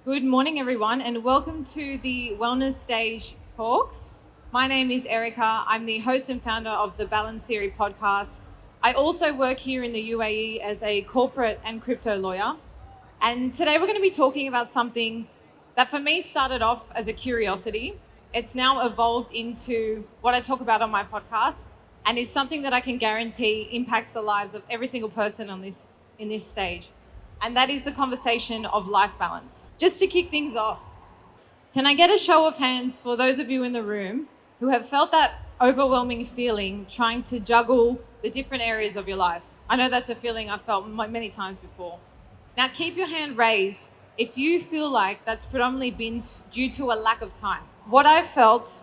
Good morning, everyone, and welcome to the Wellness Stage Talks. My name is Erika. I'm the host and founder of the Balance Theory podcast. I also work here in the UAE as a corporate and crypto lawyer. And today we're going to be talking about something that for me started off as a curiosity. It's now evolved into what I talk about on my podcast and is something that I can guarantee impacts the lives of every single person in this stage. And that is the conversation of life balance. Just to kick things off, can I get a show of hands for those of you in the room who have felt that overwhelming feeling trying to juggle the different areas of your life? I know that's a feeling I've felt many times before. Now, keep your hand raised if you feel like that's predominantly been due to a lack of time. What I've felt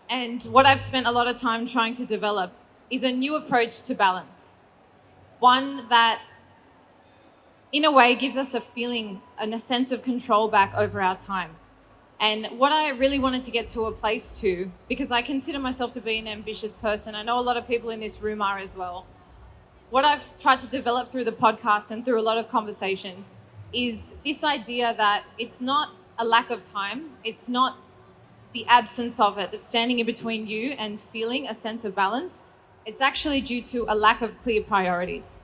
and what I've spent a lot of time trying to develop is a new approach to balance. One that, in a way, gives us a feeling and a sense of control back over our time. And what I really wanted to get to a place to, because I consider myself to be an ambitious person, I know a lot of people in this room are as well. What I've tried to develop through the podcast and through a lot of conversations is this idea that it's not a lack of time, it's not the absence of it that's standing in between you and feeling a sense of balance. It's actually due to a lack of clear priorities.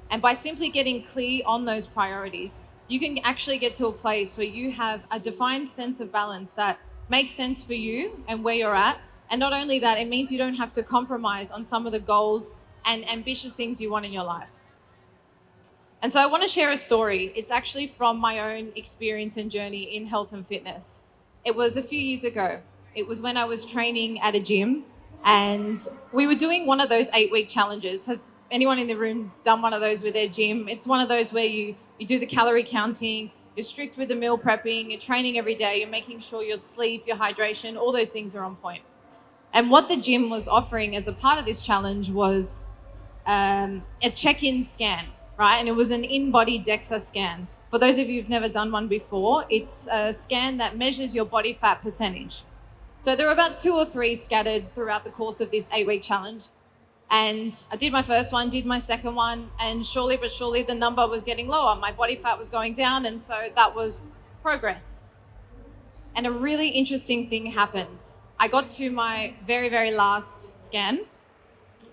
And by simply getting clear on those priorities, you can actually get to a place where you have a defined sense of balance that makes sense for you and where you're at. And not only that, it means you don't have to compromise on some of the goals and ambitious things you want in your life. And so I want to share a story. It's actually from my own experience and journey in health and fitness. It was a few years ago. It was when I was training at a gym and we were doing one of those 8-week challenges. Have anyone in the room done one of those with their gym? It's one of those where you do the calorie counting, you're strict with the meal prepping, you're training every day, you're making sure your sleep, your hydration, all those things are on point. And what the gym was offering as a part of this challenge was a check-in scan, right? And it was an in-body DEXA scan. For those of you who've never done one before, it's a scan that measures your body fat percentage. So there were about 2 or 3 scattered throughout the course of this 8-week challenge. And I did my first one, did my second one, and surely but surely the number was getting lower. My body fat was going down, and so that was progress. And a really interesting thing happened. I got to my very, very last scan,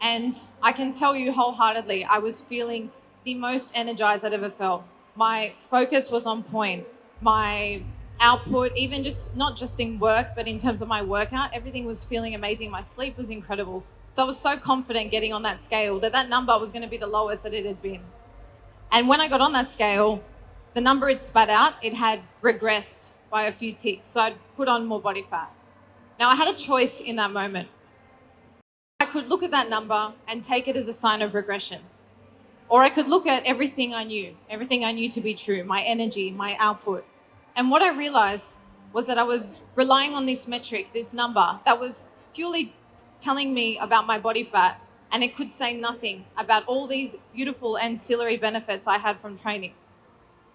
and I can tell you wholeheartedly, I was feeling the most energized I'd ever felt. My focus was on point. My output, even just not just in work, but in terms of my workout, everything was feeling amazing. My sleep was incredible. So I was so confident getting on that scale that number was going to be the lowest that it had been. And when I got on that scale, the number it spat out, it had regressed by a few ticks. So I'd put on more body fat. Now I had a choice in that moment. I could look at that number and take it as a sign of regression. Or I could look at everything I knew to be true, my energy, my output. And what I realized was that I was relying on this metric, this number, that was purely telling me about my body fat, and it could say nothing about all these beautiful ancillary benefits I had from training.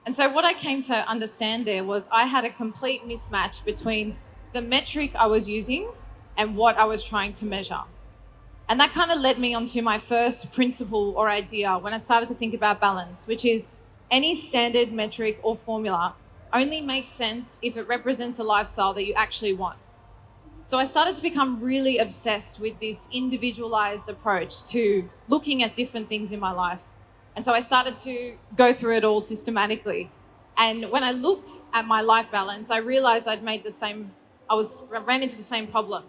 And so what I came to understand there was I had a complete mismatch between the metric I was using and what I was trying to measure. And that kind of led me onto my first principle or idea when I started to think about balance, which is any standard metric or formula only makes sense if it represents a lifestyle that you actually want. So I started to become really obsessed with this individualized approach to looking at different things in my life. And so I started to go through it all systematically. And when I looked at my life balance, I realized I ran into the same problem.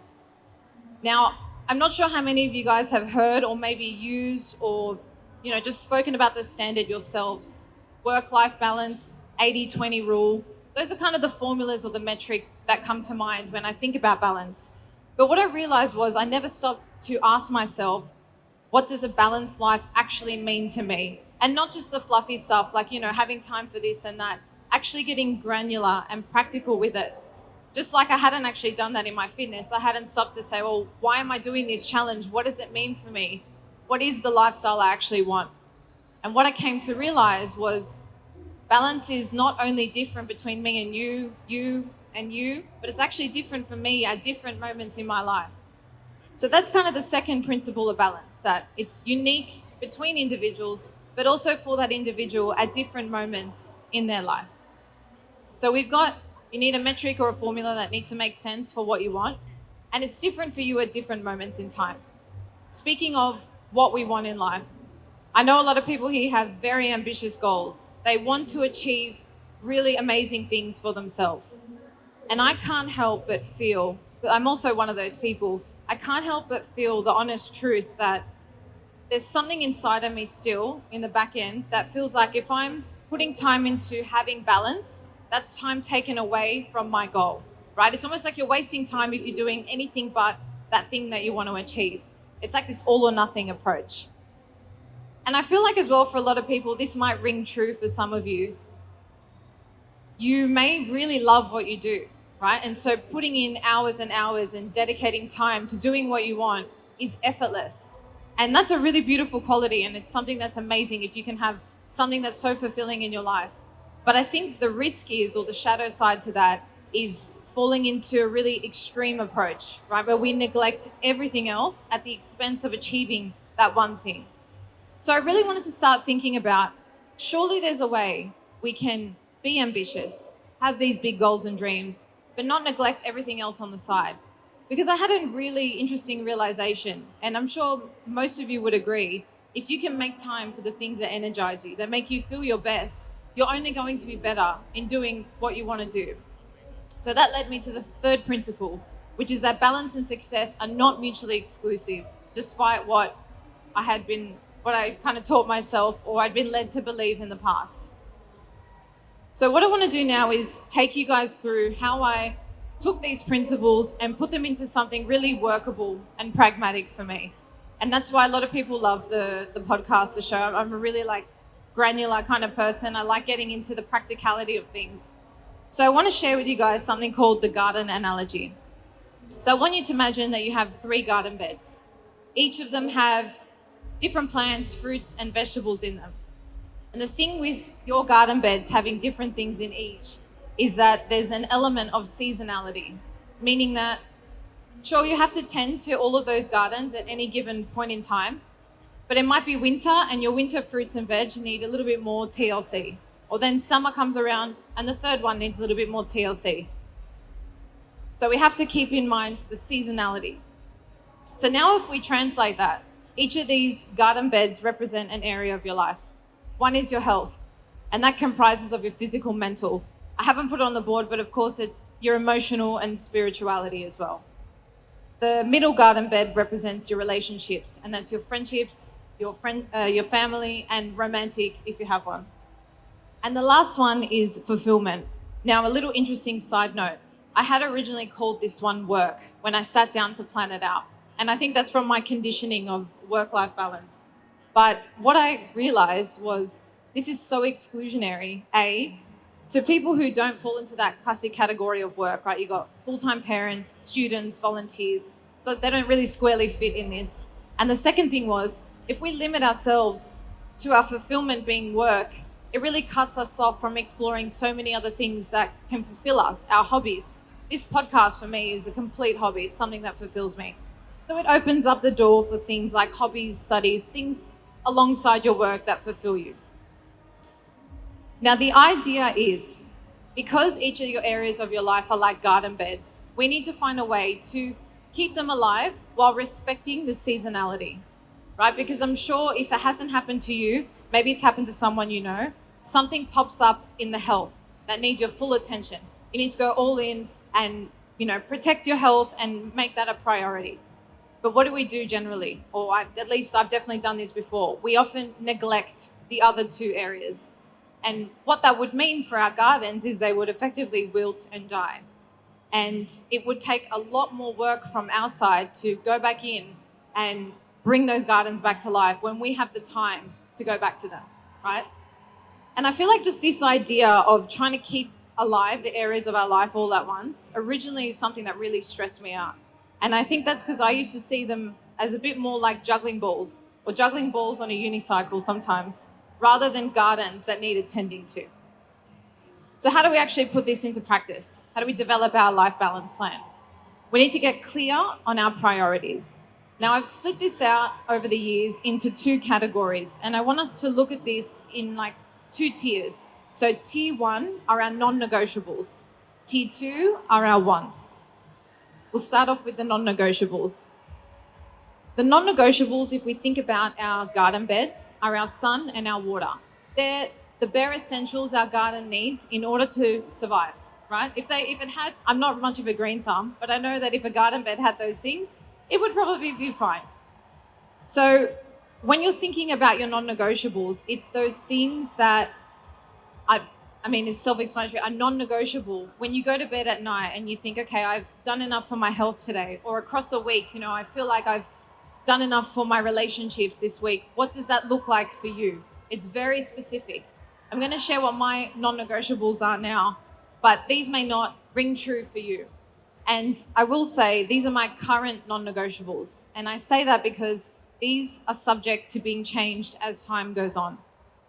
Now, I'm not sure how many of you guys have heard or maybe used or, just spoken about the standard yourselves. Work-life balance, 80-20 rule. Those are kind of the formulas or the metric that come to mind when I think about balance. But what I realized was I never stopped to ask myself, what does a balanced life actually mean to me? And not just the fluffy stuff like, having time for this and that, actually getting granular and practical with it. Just like I hadn't actually done that in my fitness, I hadn't stopped to say, well, why am I doing this challenge? What does it mean for me? What is the lifestyle I actually want? And what I came to realize was balance is not only different between me and you and you, but it's actually different for me at different moments in my life. So that's kind of the second principle of balance, that it's unique between individuals, but also for that individual at different moments in their life. So you need a metric or a formula that needs to make sense for what you want. And it's different for you at different moments in time. Speaking of what we want in life, I know a lot of people here have very ambitious goals. They want to achieve really amazing things for themselves. And I can't help but feel, I'm also one of those people, I can't help but feel the honest truth that there's something inside of me still in the back end that feels like if I'm putting time into having balance, that's time taken away from my goal, right? It's almost like you're wasting time if you're doing anything but that thing that you want to achieve. It's like this all or nothing approach. And I feel like as well for a lot of people, this might ring true for some of you. You may really love what you do, right? And so putting in hours and hours and dedicating time to doing what you want is effortless. And that's a really beautiful quality, and it's something that's amazing if you can have something that's so fulfilling in your life. But I think the risk is, or the shadow side to that, is falling into a really extreme approach, right? Where we neglect everything else at the expense of achieving that one thing. So I really wanted to start thinking about, surely there's a way we can be ambitious, have these big goals and dreams, but not neglect everything else on the side. Because I had a really interesting realization, and I'm sure most of you would agree, if you can make time for the things that energize you, that make you feel your best, you're only going to be better in doing what you want to do. So that led me to the third principle, which is that balance and success are not mutually exclusive, despite what I kind of taught myself or I'd been led to believe in the past. So what I want to do now is take you guys through how I took these principles and put them into something really workable and pragmatic for me. And that's why a lot of people love the podcast, the show. I'm a really granular kind of person. I like getting into the practicality of things. So I want to share with you guys something called the garden analogy. So I want you to imagine that you have 3 garden beds. Each of them have different plants, fruits, and vegetables in them. And the thing with your garden beds having different things in each is that there's an element of seasonality, meaning that, sure, you have to tend to all of those gardens at any given point in time, but it might be winter and your winter fruits and veg need a little bit more TLC. Or then summer comes around and the third one needs a little bit more TLC. So we have to keep in mind the seasonality. So now if we translate that, each of these garden beds represent an area of your life. One is your health, and that comprises of your physical, mental. I haven't put it on the board, but of course it's your emotional and spirituality as well. The middle garden bed represents your relationships, and that's your friendships, your family, and romantic if you have one. And the last one is fulfillment. Now, a little interesting side note. I had originally called this one work when I sat down to plan it out. And I think that's from my conditioning of work-life balance. But what I realized was this is so exclusionary, to people who don't fall into that classic category of work, right? You've got full-time parents, students, volunteers, but they don't really squarely fit in this. And the second thing was, if we limit ourselves to our fulfillment being work, it really cuts us off from exploring so many other things that can fulfill us, our hobbies. This podcast for me is a complete hobby. It's something that fulfills me. So it opens up the door for things like hobbies, studies, things alongside your work that fulfill you. Now, the idea is, because each of your areas of your life are like garden beds, we need to find a way to keep them alive while respecting the seasonality, right? Because I'm sure if it hasn't happened to you, maybe it's happened to someone you know, something pops up in the health that needs your full attention. You need to go all in and, protect your health and make that a priority. But what do we do generally? At least I've definitely done this before. We often neglect the other 2 areas. And what that would mean for our gardens is they would effectively wilt and die. And it would take a lot more work from our side to go back in and bring those gardens back to life when we have the time to go back to them, right? And I feel like just this idea of trying to keep alive the areas of our life all at once originally is something that really stressed me out. And I think that's because I used to see them as a bit more like juggling balls or juggling balls on a unicycle sometimes, rather than gardens that needed tending to. So how do we actually put this into practice? How do we develop our life balance plan? We need to get clear on our priorities. Now, I've split this out over the years into 2 categories, and I want us to look at this in 2 tiers. So tier 1 are our non-negotiables. Tier 2 are our wants. We'll start off with the non-negotiables. The non-negotiables, if we think about our garden beds, are our sun and our water. They're the bare essentials our garden needs in order to survive, right? If it had, I'm not much of a green thumb, but I know that if a garden bed had those things, it would probably be fine. So when you're thinking about your non-negotiables, it's those things that I mean, it's self-explanatory, are non-negotiable. When you go to bed at night and you think, okay, I've done enough for my health today, or across the week, I feel like I've done enough for my relationships this week. What does that look like for you? It's very specific. I'm going to share what my non-negotiables are now, but these may not ring true for you. And I will say these are my current non-negotiables. And I say that because these are subject to being changed as time goes on,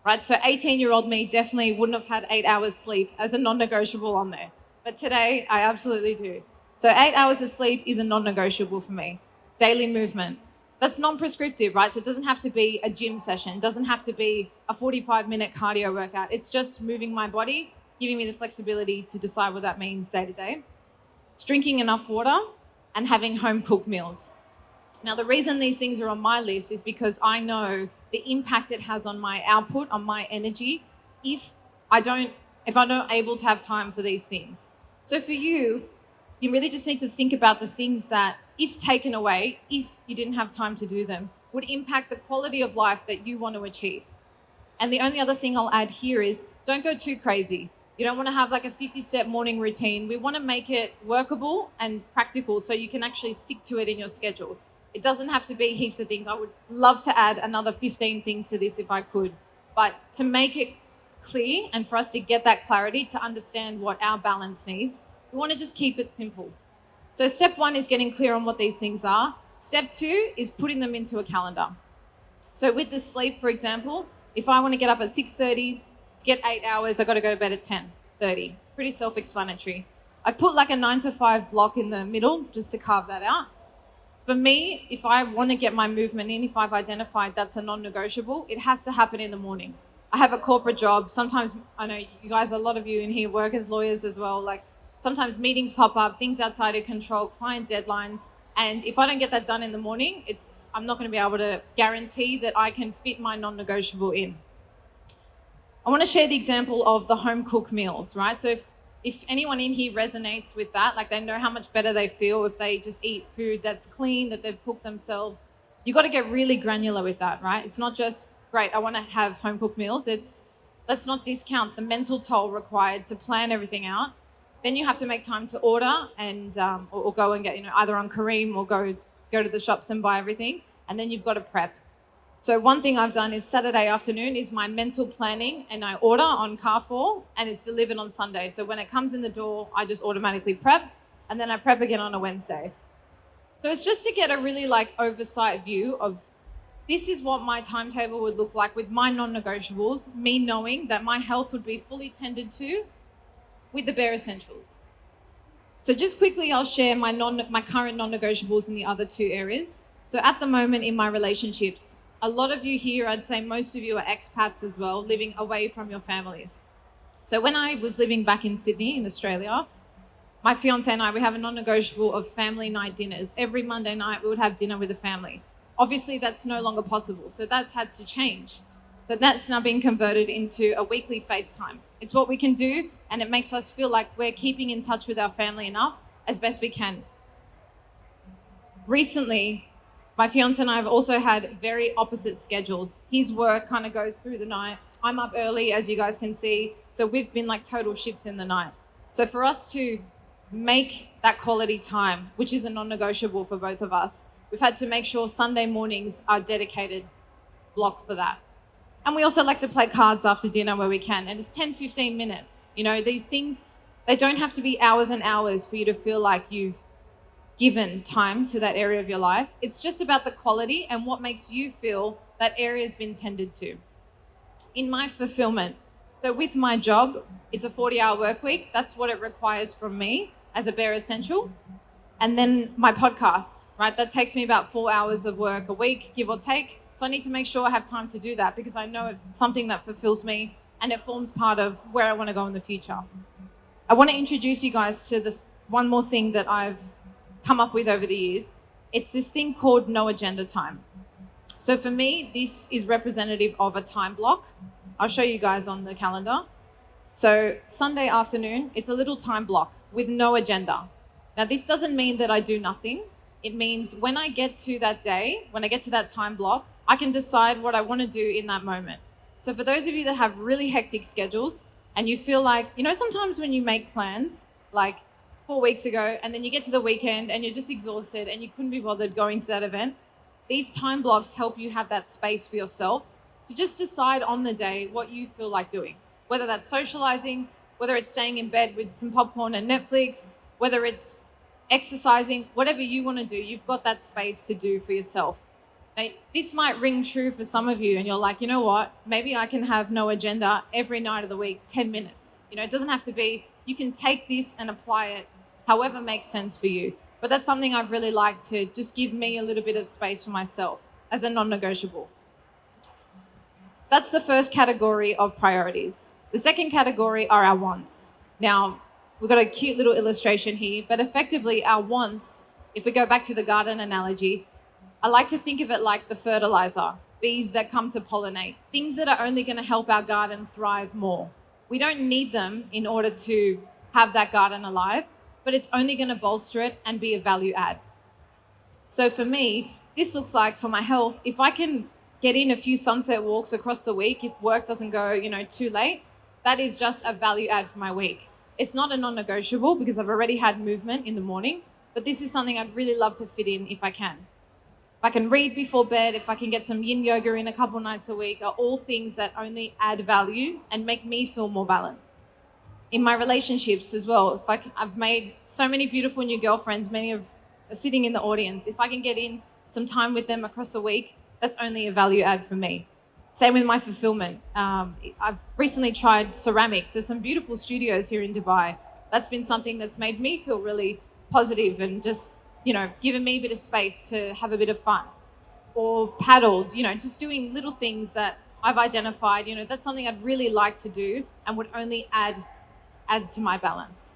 right? So 18-year-old me definitely wouldn't have had 8 hours sleep as a non-negotiable on there. But today I absolutely do. So 8 hours of sleep is a non-negotiable for me. Daily movement. That's non-prescriptive, right? So it doesn't have to be a gym session. It doesn't have to be a 45-minute cardio workout. It's just moving my body, giving me the flexibility to decide what that means day to day. It's drinking enough water and having home-cooked meals. Now, the reason these things are on my list is because I know the impact it has on my output, on my energy, if I'm not able to have time for these things. So for you, you really just need to think about the things that, if taken away, if you didn't have time to do them, would impact the quality of life that you want to achieve. And the only other thing I'll add here is don't go too crazy. You don't want to have like a 50-step morning routine. We want to make it workable and practical so you can actually stick to it in your schedule. It doesn't have to be heaps of things. I would love to add another 15 things to this if I could. But to make it clear and for us to get that clarity to understand what our balance needs, we want to just keep it simple. So step 1 is getting clear on what these things are. Step 2 is putting them into a calendar. So with the sleep, for example, if I want to get up at 6:30, to get 8 hours, I've got to go to bed at 10:30. Pretty self-explanatory. I put like a 9 to 5 block in the middle just to carve that out. For me, if I want to get my movement in, if I've identified that's a non-negotiable, it has to happen in the morning. I have a corporate job. Sometimes, I know you guys, a lot of you in here work as lawyers as well. Like sometimes meetings pop up, things outside of control, client deadlines. And if I don't get that done in the morning, I'm not going to be able to guarantee that I can fit my non-negotiable in. I want to share the example of the home cooked meals, right? So if anyone in here resonates with that, like they know how much better they feel if they just eat food that's clean, that they've cooked themselves, you got to get really granular with that, right? It's not just, great, I want to have home cooked meals. Let's not discount the mental toll required to plan everything out. Then you have to make time to order and or go and get, either on Kareem or go to the shops and buy everything. And then you've got to prep. So one thing I've done is Saturday afternoon is my mental planning, and I order on Carrefour and it's delivered on Sunday. So when it comes in the door, I just automatically prep, and then I prep again on a Wednesday. So it's just to get a really oversight view of this is what my timetable would look like with my non-negotiables, me knowing that my health would be fully tended to with the bare essentials. So just quickly, I'll share my current non-negotiables in the other 2 areas. So at the moment in my relationships, a lot of you here, I'd say most of you are expats as well, living away from your families. So when I was living back in Sydney, in Australia, my fiance and I, we have a non-negotiable of family night dinners. Every Monday night, we would have dinner with the family. Obviously, that's no longer possible. So that's had to change. But that's now being converted into a weekly FaceTime. It's what we can do, and it makes us feel like we're keeping in touch with our family enough as best we can. Recently, my fiance and I have also had very opposite schedules. His work kind of goes through the night. I'm up early, as you guys can see. So we've been like total ships in the night. So for us to make that quality time, which is a non-negotiable for both of us, we've had to make sure Sunday mornings are dedicated block for that. And we also like to play cards after dinner where we can. And it's 10, 15 minutes. These things, they don't have to be hours and hours for you to feel like you've given time to that area of your life. It's just about the quality and what makes you feel that area has been tended to. In my fulfillment, so with my job, it's a 40-hour work week. That's what it requires from me as a bare essential. And then my podcast, right? That takes me about 4 hours of work a week, give or take. So I need to make sure I have time to do that because I know it's something that fulfills me. and it forms part of where I want to go in the future. I want to introduce you guys to the one more thing that I've come up with over the years. It's this thing called no agenda time. So for me, this is representative of a time block. I'll show you guys on the calendar. So Sunday afternoon, it's a little time block with no agenda. Now, this doesn't mean that I do nothing. It means when I get to that day, when I get to that time block, I can decide what I want to do in that moment. So for those of you that have really hectic schedules and you feel like, sometimes when you make plans, like 4 weeks ago, and then you get to the weekend and you're just exhausted and you couldn't be bothered going to that event, these time blocks help you have that space for yourself to just decide on the day what you feel like doing. Whether that's socializing, whether it's staying in bed with some popcorn and Netflix, whether it's exercising, whatever you want to do, you've got that space to do for yourself. Now, this might ring true for some of you and you're like, you know what, maybe I can have no agenda every night of the week, 10 minutes. It doesn't have to be, you can take this and apply it however makes sense for you. But that's something I've really liked to just give me a little bit of space for myself as a non-negotiable. That's the first category of priorities. The second category are our wants. Now, we've got a cute little illustration here, but effectively our wants, if we go back to the garden analogy, I like to think of it like the fertilizer, bees that come to pollinate, things that are only going to help our garden thrive more. We don't need them in order to have that garden alive, but it's only going to bolster it and be a value add. So for me, this looks like for my health, if I can get in a few sunset walks across the week, if work doesn't go, too late, that is just a value add for my week. It's not a non-negotiable because I've already had movement in the morning, but this is something I'd really love to fit in if I can. If I can read before bed, if I can get some yin yoga in a couple nights a week, are all things that only add value and make me feel more balanced. In my relationships as well, I've made so many beautiful new girlfriends, many are sitting in the audience. If I can get in some time with them across a week, that's only a value add for me. Same with my fulfillment. I've recently tried ceramics. There's some beautiful studios here in Dubai. That's been something that's made me feel really positive and just, given me a bit of space to have a bit of fun. Or paddled, just doing little things that I've identified, that's something I'd really like to do and would only add to my balance.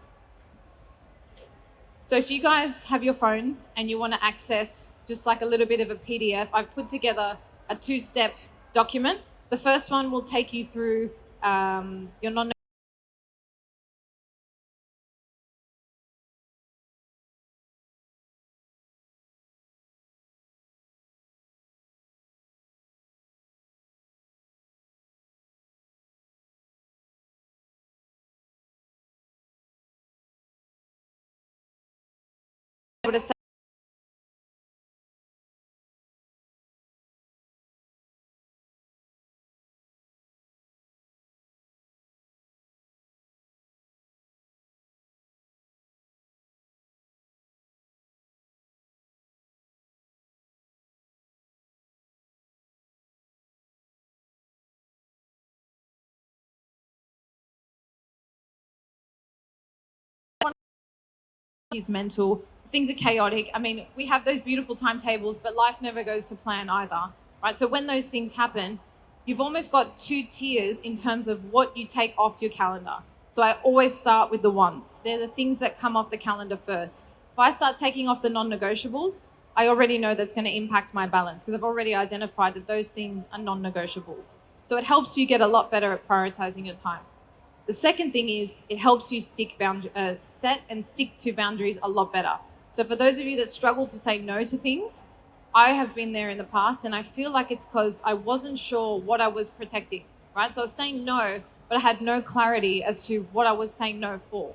So if you guys have your phones and you want to access just like a little bit of a PDF, I've put together a 2-step document. The first one will take you through your non able to say is mental, things are chaotic. I mean, we have those beautiful timetables, but life never goes to plan either, right? So when those things happen, you've almost got 2 tiers in terms of what you take off your calendar. So I always start with the wants. They're the things that come off the calendar first. If I start taking off the non-negotiables, I already know that's going to impact my balance because I've already identified that those things are non-negotiables. So it helps you get a lot better at prioritizing your time. The second thing is it helps you set and stick to boundaries a lot better. So for those of you that struggle to say no to things, I have been there in the past and I feel like it's because I wasn't sure what I was protecting, right? So I was saying no, but I had no clarity as to what I was saying no for.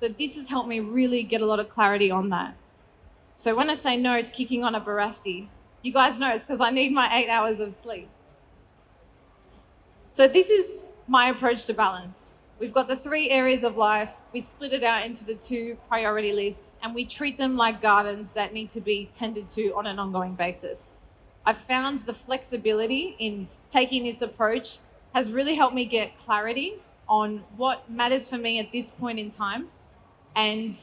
So this has helped me really get a lot of clarity on that. So when I say no to kicking on a barasti, you guys know it's because I need my 8 hours of sleep. So this is my approach to balance. We've got the 3 areas of life. We split it out into the 2 priority lists and we treat them like gardens that need to be tended to on an ongoing basis. I've found the flexibility in taking this approach has really helped me get clarity on what matters for me at this point in time. And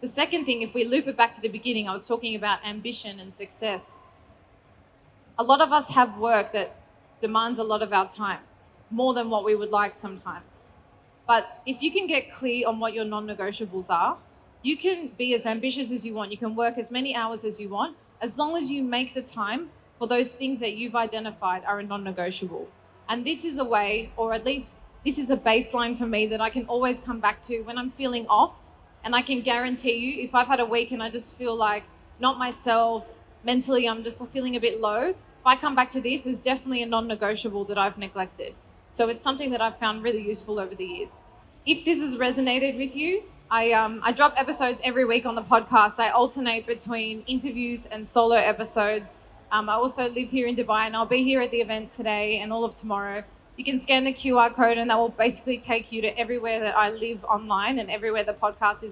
the second thing, if we loop it back to the beginning, I was talking about ambition and success. A lot of us have work that demands a lot of our time. more than what we would like sometimes. But if you can get clear on what your non-negotiables are, you can be as ambitious as you want. You can work as many hours as you want, as long as you make the time for those things that you've identified are a non-negotiable. And this is a way, or at least this is a baseline for me that I can always come back to when I'm feeling off. And I can guarantee you, if I've had a week and I just feel like not myself, mentally I'm just feeling a bit low, if I come back to this, it's definitely a non-negotiable that I've neglected. So it's something that I've found really useful over the years. If this has resonated with you, I drop episodes every week on the podcast. I alternate between interviews and solo episodes. I also live here in Dubai, and I'll be here at the event today and all of tomorrow. You can scan the QR code and that will basically take you to everywhere that I live online and everywhere the podcast is